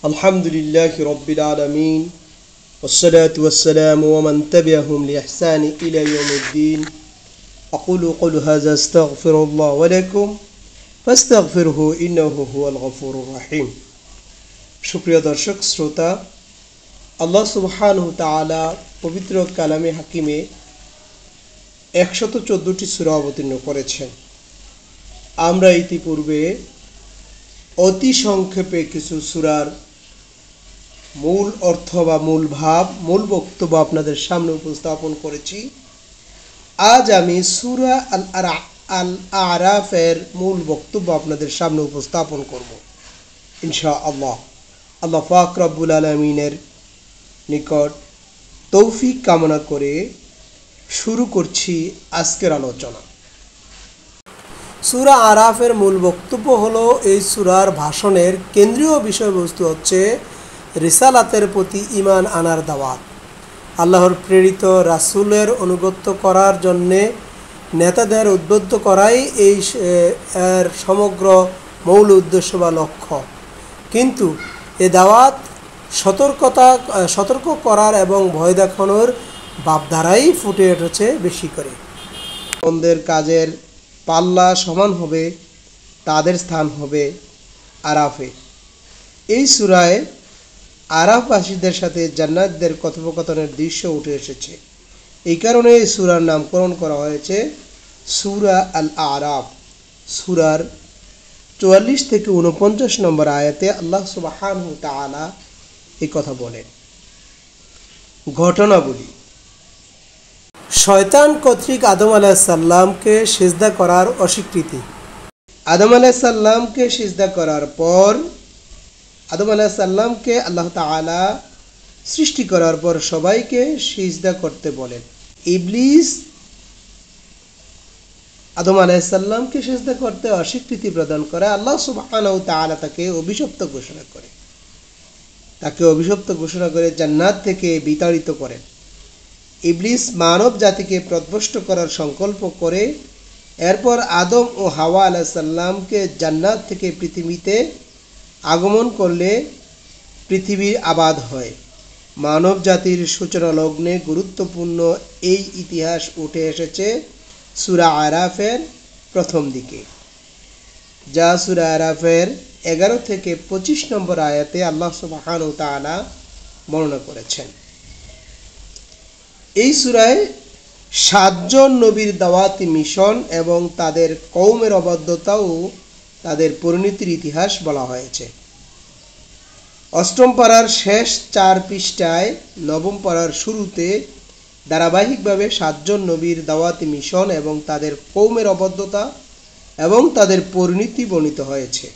Alhamdulillahi Rabbil Alameen Wassalatu wassalamu wa man tabi'ahum li ihsani ila yawmiddin Aqulu qawlu hadha astaghfirullah wa lakum fastaghfiruhu innahu huwal ghafurur rahim সুপ্রিয় দর্শক শ্রোতা আল্লাহ সুবহানাহু তাআলা পবিত্র কালামে হাকিমে 114টি সূরা অবতীর্ণ করেছেন। আমরা ইতিপূর্বে অতি সংক্ষেপে কিছু সূরার মূল অর্থ বা মূল ভাব মূল বক্তব্য আপনাদের সামনে উপস্থাপন করেছি। আজ আমি সূরা আল আরাফের মূল বক্তব্য আপনাদের সামনে উপস্থাপন করব ইনশাআল্লাহ। আল্লাহ পাক রব্বুল আলামিনের নিকট তৌফিক কামনা করে শুরু করছি আজকের আলোচনা। সূরা আরাফের মূল বক্তব্য হলো এই সূরার ভাষণের কেন্দ্রীয় বিষয়বস্তু হচ্ছে রিসালাতের প্রতি ঈমান আনার দাওয়াত। আল্লাহর প্রেরিত রাসূলের অনুগত্য করার জন্যে নেতাদের উদ্বুদ্ধ করাই এই এর সমগ্র মূল উদ্দেশ্য বা লক্ষ্য। কিন্তু এ দাওয়াত সতর্ক করার এবং ভয় দেখানোর ভাবধারাই ফুটে উঠেছে বেশি করে। অন্যদের কাজের পাল্লা সমান হবে, তাদের স্থান হবে আরাফে। এই সূরায় আরাফবাসীদের সাথে জান্নাতীদের কথোপকথনের দৃশ্য উঠে এসেছে। এই কারণে এই সূরার নামকরণ করা হয়েছে সূরা আল আরাফ। সূরার 44 থেকে 49 নম্বর আয়াতে আল্লাহ সুবহানাহু তাআলা এই কথা বলেন। ঘটনাবলী: শয়তান কর্তৃক আদম আলাইহিস সালামকে সিজদা করার অস্বীকৃতি। আদম আলাইহিস সালামকে সিজদা করার পর আদম আলাইহিস সালামকে আল্লাহ তাআলা সৃষ্টি করার পর সবাইকে সিজদা করতে বলেন। ইবলিস আদম আলাইহিস সালামকে সিজদা করতে অস্বীকৃতি প্রদান করে। আল্লাহ সুবহানাহু তাআলা তাকে অভিশপ্ত ঘোষণা করে জান্নাত থেকে বিতাড়িত করেন। ইবলিস মানব জাতিকে পথভ্রষ্ট করার সংকল্প করে এরপর আদম ও হাওয়া আলাইহিস সালামকে জান্নাত থেকে পৃথিবীতে আগমন করলে পৃথিবী আবাদ হয়। মানব জাতির সূচনা লগ্নে গুরুত্বপূর্ণ এই ইতিহাস উঠে এসেছে সূরা আরাফের প্রথম দিকে, যা সূরা আরাফের 11 থেকে 25 নম্বর আয়াতে আল্লাহ সুবহানাহু তাআলা বর্ণনা করেছেন। এই সূরায় 7 জন নবীর দাওয়াতি মিশন এবং তাদের কওমের অবাধ্যতা ও তাদের পরিণতির ইতিহাস বলা হয়েছে। অষ্টম পারার শেষ 4 পৃষ্ঠায় নবম পারার শুরুতে ধারাবাহিকভাবে 7 জন নবীর দাওয়াতি মিশন এবং তাদের কওমের অবাধ্যতা এবং তাদের পরিণতি বর্ণিত হয়েছে।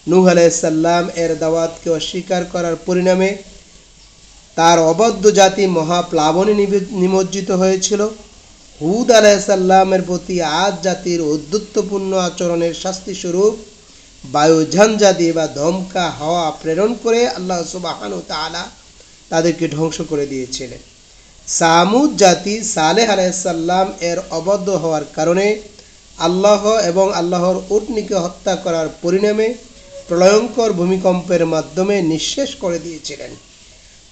নূহ আলাইহিস সালাম এর দাওয়াতকে অস্বীকার করার পরিণামে তার অবাধ্য জাতি মহাপ্লাবনে নিমজ্জিত হয়েছিল। হুদ আলাইহিস সালামের প্রতি আদ জাতির ঔদ্ধত্যপূর্ণ আচরণের শাস্তিস্বরূপ বায়ুঝঞ্ঝা দিয়ে বা ধমকা হাওয়া প্রেরণ করে আল্লাহ সুবহানাহু তাআলা তাদেরকে ধ্বংস করে দিয়েছিলেন। সামুদ জাতি সালেহ আলাইহিস সালাম এর অবাধ্য হওয়ার কারণে আল্লাহ এবং আল্লাহর উটনীকে হত্যা করার পরিণামে প্রলয়ঙ্কর ভূমিকম্পের মাধ্যমে নিঃশেষ করে দিয়েছিলেন।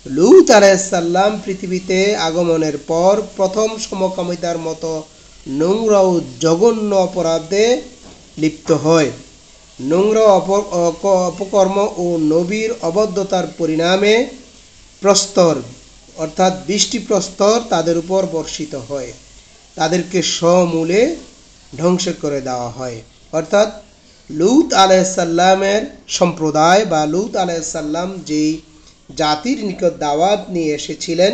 লূত আলাইহিস সালাম পৃথিবীতে আগমনের পর প্রথম সমকামিতার মতো নোংরা ও জঘন্য অপরাধে লিপ্ত হয়। নোংরা অপকর্ম ও নবীর অবাধ্যতার পরিণামে প্রস্তর অর্থাৎ 20টি প্রস্তর তাদের উপর বর্ষিত হয়, তাদেরকে সমূলে ধ্বংস করে দেওয়া হয়। অর্থাৎ লূত আলাইহিস সালামের সম্প্রদায় বা লূত আলাইহিস সালাম যেই জাতির নিকট দাওয়াত নিয়ে এসেছিলেন,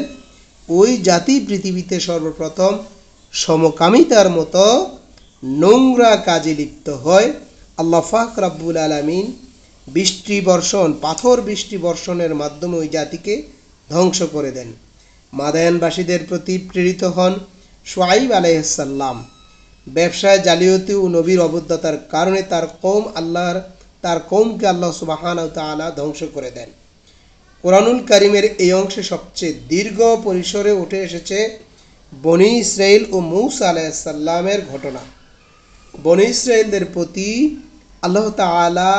ওই জাতি পৃথিবীতে সর্বপ্রথম সমকামিতার মতো নোংরা কাজে লিপ্ত হয়। আল্লাহ পাক রব্বুল আলামিন পাথর বৃষ্টি বর্ষণের মাধ্যমে ওই জাতিকে ধ্বংস করে দেন। মাদায়ানবাসীদের প্রতি প্রেরিত হন শুআয়ব আলাইহিস সালাম। ব্যবসায় জালিয়াতি ও নবীর অবাধ্যতার কারণে তার কওমকে আল্লাহ সুবহানাহু তাআলা ধ্বংস করে দেন। কোরআনুল কারীমের এই অংশে সবচেয়ে দীর্ঘ পরিসরে উঠে এসেছে বনী ইসরাইল ও মূসা আলাইহিস সালামের ঘটনা। বনী ইসরাইলদের প্রতি আল্লাহ তাআলা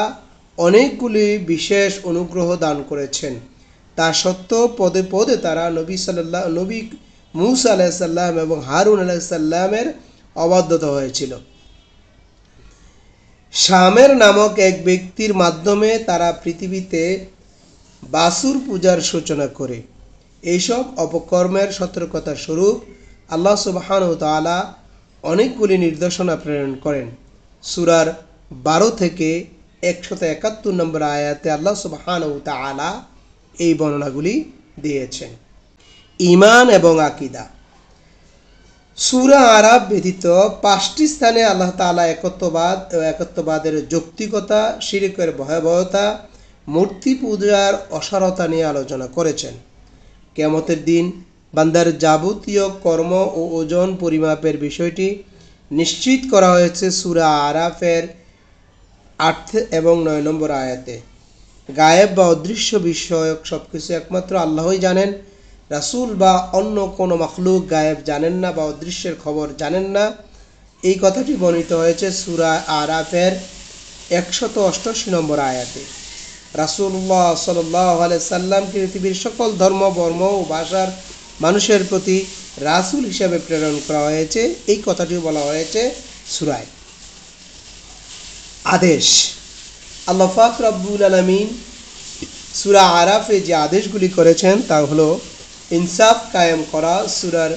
অনেকগুলি বিশেষ অনুগ্রহ দান করেছেন। তা সত্ত্বেও পদে পদে তারা নবী মূসা আলাইহিস সালাম এবং হারুন আলাইহিস সালামের অবাধ্যতা হয়েছিল। শামের নামক এক ব্যক্তির মাধ্যমে তারা পৃথিবীতে বাসুর পূজার সূচনা করে। এইসব অপকর্মের সতর্কতা স্বরূপ আল্লাহ সুবহানাহু ওয়া তাআলা অনেকগুলি নির্দেশনা প্রেরণ করেন। সূরার 12 থেকে 171 নম্বর আয়াতে আল্লাহ সুবহানাহু ওয়া তাআলা এই বর্ণনাগুলি দিয়েছেন। ঈমান এবং আকীদা। সূরা আরাফ ব্যতীত 5টি স্থানে আল্লাহ তাআলা একত্ববাদ ও একত্ববাদের যৌক্তিকতা, শিরকের ভয়াবহতা, মূর্তি পূজার অসারতা নিয়ে আলোচনা করেছেন। কিয়ামতের দিন বান্দার যাবতীয় কর্ম ও ওজন পরিমাপের বিষয়টি নিশ্চিত করা হয়েছে সূরা আরাফের 8 এবং 9 নম্বর আয়াতে। গায়েব বা অদৃশ্য বিষয়ক সবকিছু একমাত্র আল্লাহই জানেন। রাসূল বা অন্য কোনো মাখলুক গায়েব জানেন না বা অদৃশ্যের খবর জানেন না। এই কথাটি বর্ণিত হয়েছে সূরা আরাফের 188 নম্বর আয়াতে। রাসূলুল্লাহ সাল্লাল্লাহু আলাইহি সাল্লামকে পৃথিবীর সকল ধর্ম, বর্ণ ও ভাষার মানুষের প্রতি রাসূল হিসেবে প্রেরণ করা হয়েছে। এই কথাটিও বলা হয়েছে সূরায়। আদেশ। আল্লাহ পাক রব্বুল আলামিন সূরা আরাফে যে আদেশগুলি করেছেন তা হলো ইনসাফ কায়েম করা। সূরার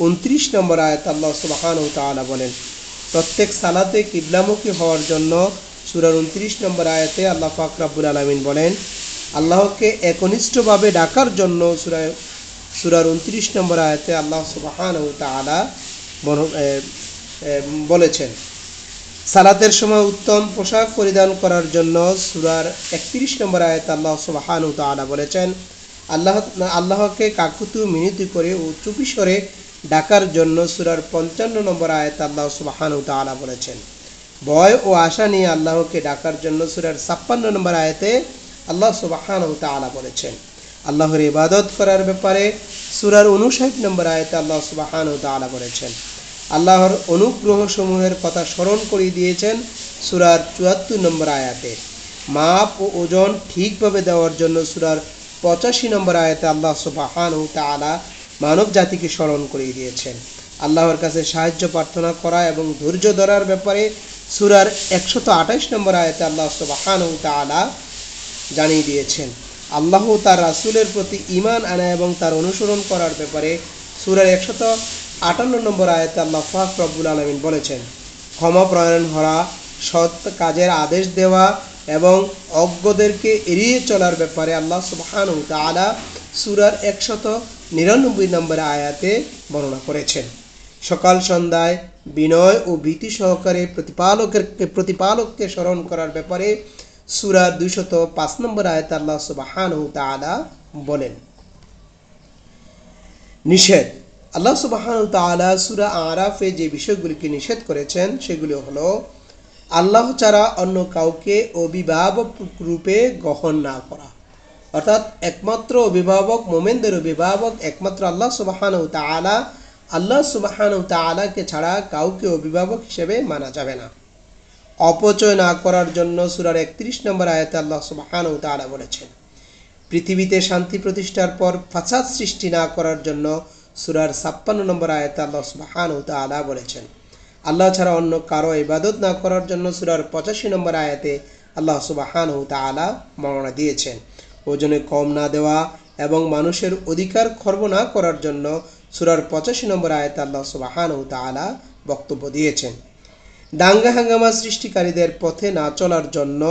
29 নম্বর আয়াত আল্লাহ সুবহানাহু ওয়া তাআলা বলেন, প্রত্যেক সালাতে কিবলামুখী হওয়ার জন্য। সূরার 29 নম্বর আয়াতে আল্লাহ পাক রব্বুল আলামিন বলেন, আল্লাহকে একনিষ্ঠভাবে ডাকার জন্য। সূরার 29 নম্বর আয়াতে আল্লাহ সুবহানাহু ওয়া তাআলা বলেছেন, সালাতের সময় উত্তম পোশাক পরিধান করার জন্য। সূরার 31 নম্বর আয়াতে আল্লাহ সুবহানাহু ওয়া তাআলা বলেছেন, আল্লাহকে কাকুতু মিনতি করে ও চুপি স্বরে ডাকার জন্য। সূরার 55 নম্বর আয়াতে আল্লাহ সুবহানাহু ওয়া তাআলা বলেছেন, ভয় ও আশা নিয়ে আল্লাহকে ডাকার জন্য। সূরার 56 নম্বর আয়াতে আল্লাহ সুবহানাহু ওয়া তাআলা বলেছেন, আল্লাহর ইবাদত করার ব্যাপারে। সূরার 59 নম্বর আয়াতে আল্লাহ সুবহানাহু ওয়া তাআলা বলেছেন, আল্লাহর অনুগ্রহ সমূহের কথা স্মরণ করিয়ে দিয়েছেন। সূরার 74 নম্বর আয়াতে মাপ ও ওজন ঠিকভাবে দেওয়ার জন্য। সূরার 85 নম্বর আয়াতে আল্লাহ সুবহানাহু ওয়া তাআলা মানব জাতিকে স্মরণ করিয়ে দিয়েছেন। আল্লাহর কাছে সাহায্য প্রার্থনা করা এবং ধৈর্য ধরার ব্যাপারে। সূরার 128 নম্বর আয়াতে আল্লাহ সুবহানাহু ওয়া তাআলা জানিয়ে দিয়েছেন। আল্লাহ তার রাসূলের প্রতি ঈমান আনা এবং তার অনুসরণ করার ব্যাপারে। সূরার 158 নম্বর আয়াতে আল্লাহ পাক রব্বুল আলামিন বলেছেন, ক্ষমা প্রয়ণ হওয়া, সৎ কাজের আদেশ দেওয়া এবং অজ্ঞদেরকে এড়িয়ে চলার ব্যাপারে আল্লাহ সুবহানাহু ওয়া তাআলা সূরার 199 নম্বর আয়াতে বর্ণনা করেছেন। সকাল সন্ধ্যায় বিনয় ও ভীতি সহকারে প্রতিপালককে স্মরণ করার ব্যাপারে। সূরার 205 নম্বর আয়াতে আল্লাহ সুবহানাহু ওয়া তাআলা বলেন। নিষেধ। আল্লাহ সুবহানাহু ওয়া তাআলা সূরা আরাফে যে বিষয়গুলিকে নিষেধ করেছেন সেগুলি হলো, আল্লাহ ছাড়া অন্য কাউকে অভিভাবক রূপে গ্রহণ না করা। অর্থাৎ একমাত্র অভিভাবক, মুমিনদের অভিভাবক একমাত্র আল্লাহ সুবহানাহু ওয়া তাআলা। আল্লাহ সুবহানাহু ওয়া তাআলাকে ছাড়া কাউকে অভিভাবক হিসেবে মানা যাবে না। অপচয় না করার জন্য। সূরার 31 নম্বর আয়াতে আল্লাহ সুবহানাহু ওয়া তাআলা বলেছেন, পৃথিবীতে শান্তি প্রতিষ্ঠার পর ফাসাদ সৃষ্টি না করার জন্য। সূরার 56 নম্বর আয়াতে আল্লাহ সুবহানাহু ওয়া তাআলা বলেছেন, আল্লাহ ছাড়া অন্য কারো ইবাদত না করার জন্য। সূরার 85 নম্বর আয়াতে আল্লাহ সুবহানাহু ওয়া তাআলা বর্ণনা দিয়েছেন। ওজনে কম না দেওয়া এবং মানুষের অধিকার খর্ব না করার জন্য। সূরার 85 নম্বর আয়াতে আল্লাহ সুবহানাহু ওয়া তাআলা বক্তব্য দিয়েছেন। দাঙ্গা হাঙ্গামা সৃষ্টিকারীদের পথে না চলার জন্য।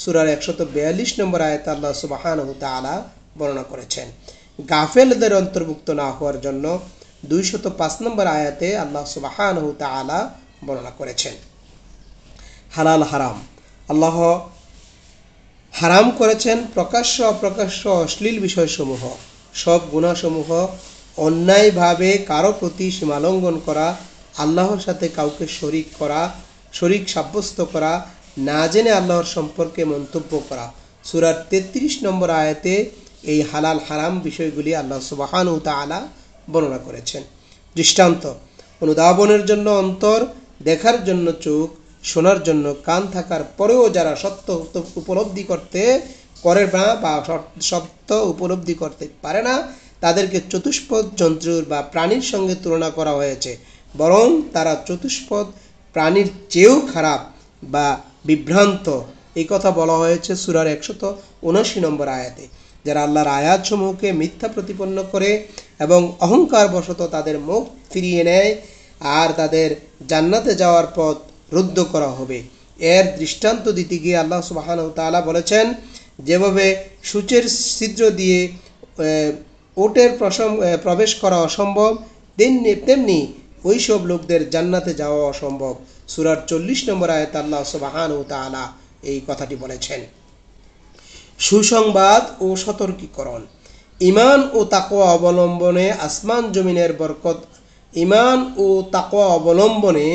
সূরার 142 নম্বর আয়াতে আল্লাহ সুবহানাহু ওয়া তাআলা বর্ণনা করেছেন। গাফেলদের অন্তর্ভুক্ত না হওয়ার জন্য 205 নম্বর আয়াতে আল্লাহ সুবহানাহু ওয়া তাআলা বর্ণনা করেছেন। হালাল হারাম। আল্লাহ হারাম করেছেন প্রকাশ্য অপ্রকাশ্য অশ্লীল বিষয়সমূহ, সব গুনাহসমূহ, অন্যায়ভাবে কারো প্রতি সীমালঙ্ঘন করা, আল্লাহর সাথে কাউকে শরীক সাব্যস্ত করা, না জেনে আল্লাহর সম্পর্কে মন্তব্য করা। সূরার 33 নম্বর আয়াতে এই হালাল হারাম বিষয়গুলি আল্লাহ সুবহানাহু ওয়া তাআলা বর্ণনা করেছেন। দৃষ্টান্ত। অনুধাবনের জন্য অন্তর, দেখার জন্য চোখ, শোনার জন্য কান থাকার পরেও যারা সত্য উপলব্ধি করতে করে না বা সত্য উপলব্ধি করতে পারে না, তাদেরকে চতুষ্পদ জন্তুর বা প্রাণীর সঙ্গে তুলনা করা হয়েছে, বরং তারা চতুষ্পদ প্রাণীর চেয়েও খারাপ বা বিভ্রান্ত। এই কথা বলা হয়েছে সূরার 179 নম্বর আয়াতে। যারা আল্লাহর আয়াতসমূহকে মিথ্যা প্রতিপন্ন করে এবং অহংকার বশত তাদের মুখ ফিরিয়ে নেয়, আর তাদের জান্নাতে যাওয়ার পথ রুদ্ধ করা হবে। এর দৃষ্টান্ত দিতে গিয়ে আল্লাহ সুবহানাহু ওয়া তাআলা বলেছেন, যেভাবে সূচের ছিদ্র দিয়ে ওটের প্রবেশ করা অসম্ভব, তেমনি ওইসব লোকদের জান্নাতে যাওয়া অসম্ভব। সূরার 40 নম্বর আয়াতে আল্লাহ সুবহানাহু ওয়া তাআলা এই কথাটি বলেছেন। সুসংবাদ ও সতর্কীকরণ। ঈমান ও তাকওয়া অবলম্বনে আসমান জমিনের বরকত। ঈমান ও তাকওয়া অবলম্বনে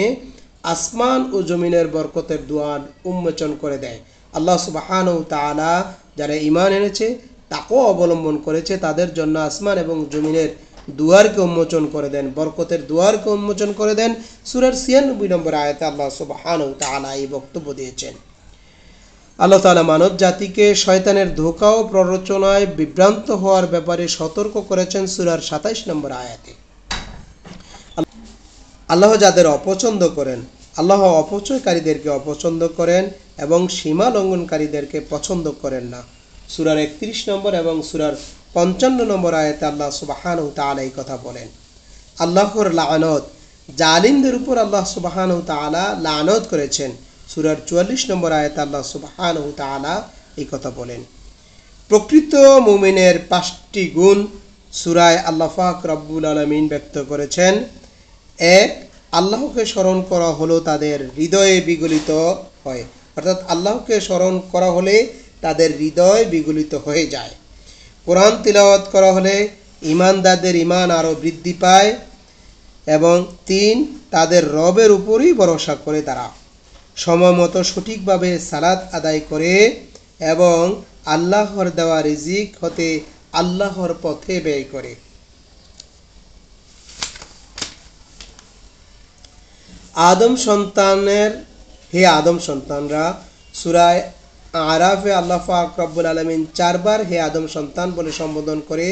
আসমান ও জমিনের বরকতের দুয়ার উন্মোচন করে দেয়। আল্লাহ সুবহানাহু ওয়া তাআলা যারা ঈমান এনেছে, তাকওয়া অবলম্বন করেছে, তাদের জন্য আসমান এবং জমিনের দুয়ারকে উন্মোচন করে দেন, বরকতের দুয়ারকে উন্মোচন করে দেন। সূরার 96 নম্বর আয়াতে আল্লাহ সুবহানাহু ওয়া তাআলা এই বক্তব্য দিয়েছেন। আল্লাহ তাআলা মানব জাতিকে শয়তানের ধোঁকা ও প্ররোচনায় বিভ্রান্ত হওয়ার ব্যাপারে সতর্ক করেছেন সূরার 27 নম্বর আয়াতে। আল্লাহ যাদের অপছন্দ করেন, আল্লাহ অপচয়কারীদেরকে অপছন্দ করেন এবং সীমা লঙ্ঘনকারীদেরকে পছন্দ করেন না। সূরার 31 নম্বর এবং সূরার 55 নম্বর আয়াতে আল্লাহ সুবহানাহু ওয়া তাআলা এই কথা বলেন। আল্লাহর লানত, জালিমদের উপর আল্লাহ সুবহানাহু ওয়া তাআলা লানত করেছেন। সূরার 44 নম্বর আয়াতে আল্লাহ সুবহানাহু ওয়া তাআলা এই কথা বলেন। প্রকৃত মুমিনের 5টি গুণ সূরায় আল্লাহ পাক রব্বুল আলামিন ব্যক্ত করেছেন। 1, আল্লাহকে স্মরণ করা হলো তাদের হৃদয়ে বিগলিত হয়, অর্থাৎ আল্লাহকে স্মরণ করা হলে তাদের হৃদয় বিগলিত হয়ে যায়। কোরআন তিলাওয়াত করা হলে ঈমানদারদের ঈমান আরও বৃদ্ধি পায়। এবং 3, তাদের রবের উপরই ভরসা করে তারা সময় মতো সঠিকভাবে সালাত আদায় করে এবং আল্লাহর দেওয়া রিজিক হতে আল্লাহর পথে ব্যয় করে। হে আদম সন্তানরা, সূরা আরাফে আল্লাহ পাক রব্বুল আলামিন 4 বার হে আদম সন্তান বলে সম্বোধন করে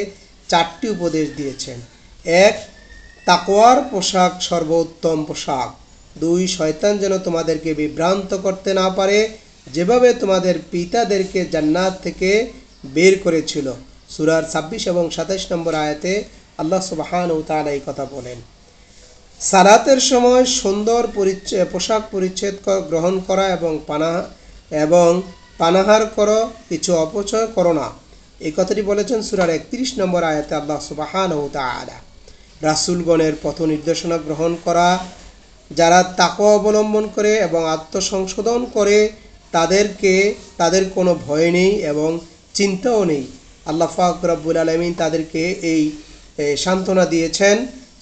4টি উপদেশ দিয়েছেন। 1, তাকওয়ার পোশাক সর্বোত্তম পোশাক। 2, শয়তান যেন তোমাদেরকে বিভ্রান্ত করতে না পারে, যেভাবে তোমাদের পিতাদেরকে জান্নাত থেকে বের করেছিল। সূরার 26 এবং 27 নম্বর আয়াতে আল্লাহ সুবহানাহু ওয়া তাআলা এই কথা বলেন। সালাতের সময় সুন্দর পোশাক পরিচ্ছদ গ্রহণ করা এবং পানাহার করো, কিছু অপচয় করো না, এই কথাটি বলেছেন সূরার 31 নম্বর আয়াতে আল্লাহ সুবহানাহু ওয়া তাআলা। রাসূলগণের পথ নির্দেশনা গ্রহণ করা। যারা তাকওয়া অবলম্বন করে এবং আত্মসংশোধন করে, তাদের কোনো ভয় নেই এবং চিন্তাও নেই। আল্লাহ পাক রব্বুল আলামিন তাদেরকে এই সান্ত্বনা দিয়েছেন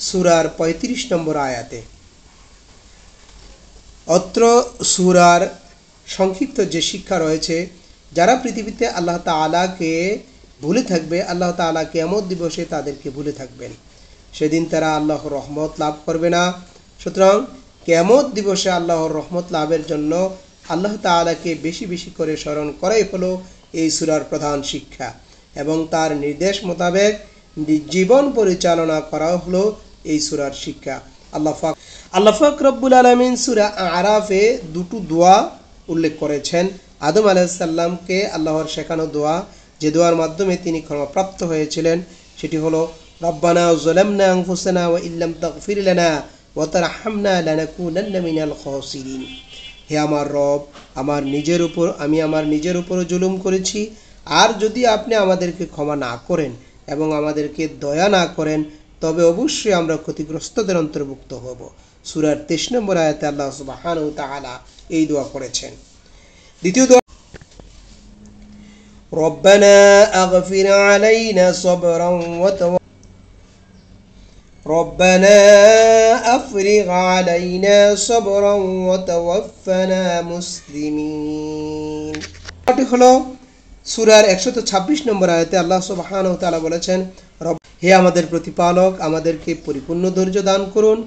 সূরার 35 নম্বর আয়াতে। অত্র সূরার সংক্ষিপ্ত যে শিক্ষা রয়েছে, যারা পৃথিবীতে আল্লাহ তাআলাকে ভুলে থাকবে, আল্লাহ তাআলা কিয়ামত দিবসে তাদেরকে ভুলে থাকবেন। সেদিন তারা আল্লাহর রহমত লাভ করবে না। সুতরাং কিয়ামত দিবসে আল্লাহর রহমত লাভের জন্য আল্লাহ তাআলাকে বেশি বেশি করে স্মরণ করাই হলো এই সূরার প্রধান শিক্ষা, এবং তার নির্দেশ মোতাবেক জীবন পরিচালনা করা হলো এই সূরার শিক্ষা। আল্লাহ পাক রব্বুল আলামিন সূরা আরাফে 2টি দোয়া উল্লেখ করেছেন। আদম আলাইহিস সালামকে আল্লাহর শেখানো দোয়া, যে দোয়ার মাধ্যমে তিনি ক্ষমাপ্রাপ্ত হয়েছিলেন, সেটি হলো রব্বানা যালামনা আনফুসানা ওয়া ইল্লাম তাগফির লানা ওয়া তারহামনা লানাকুনান্না মিনাল খাসিরিন। হে আমার রব, আমি আমার নিজের উপর জুলুম করেছি, আর যদি আপনি আমাদেরকে ক্ষমা না করেন এবং আমাদেরকে দয়া না করেন, তবে অবশ্যই আমরা ক্ষতিগ্রস্তদের অন্তর্ভুক্ত হব। সূরার 23 নম্বর আয়াতে আল্লাহ সুবহানাহু ওয়া তাআলা এই দোয়া করেছেন। দ্বিতীয় দোয়া, রব্বানা আগফির আলাইনা সাবরান ওয়া ربنا أفرغ علينا صبرا وتوفنا মুসলিমিন। এটি হলো সূরার 126 নম্বর আয়াতে আল্লাহ সুবহানাহু ওয়া তাআলা বলেছেন, হে আমাদের প্রতিপালক, আমাদেরকে পরিপূর্ণ ধৈর্য দান করুন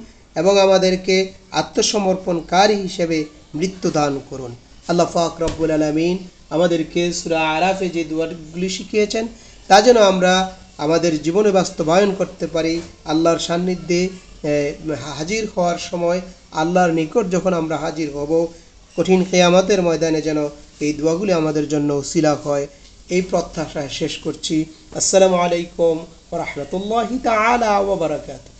এবং আমাদেরকে আত্মসমর্পণকারী হিসেবে মৃত্যু দান করুন। আল্লাহ পাক রব্বুল আলামিন আমাদেরকে সূরা আরাফে যে দোয়াগুলি শিখিয়েছেন তা যেন আমরা আমাদের জীবনে বাস্তবায়ন করতে পারি। আল্লাহর সান্নিধ্যে হাজির হওয়ার সময়, আল্লাহর নিকট যখন আমরা হাজির হব কঠিন কিয়ামতের ময়দানে, যেন এই দোয়াগুলি আমাদের জন্য উসিলা হয়, এই প্রত্যাশায় শেষ করছি। আসসালামু আলাইকুম ওয়া রাহমাতুল্লাহি তাআলা ওয়া বারাকাতুহু।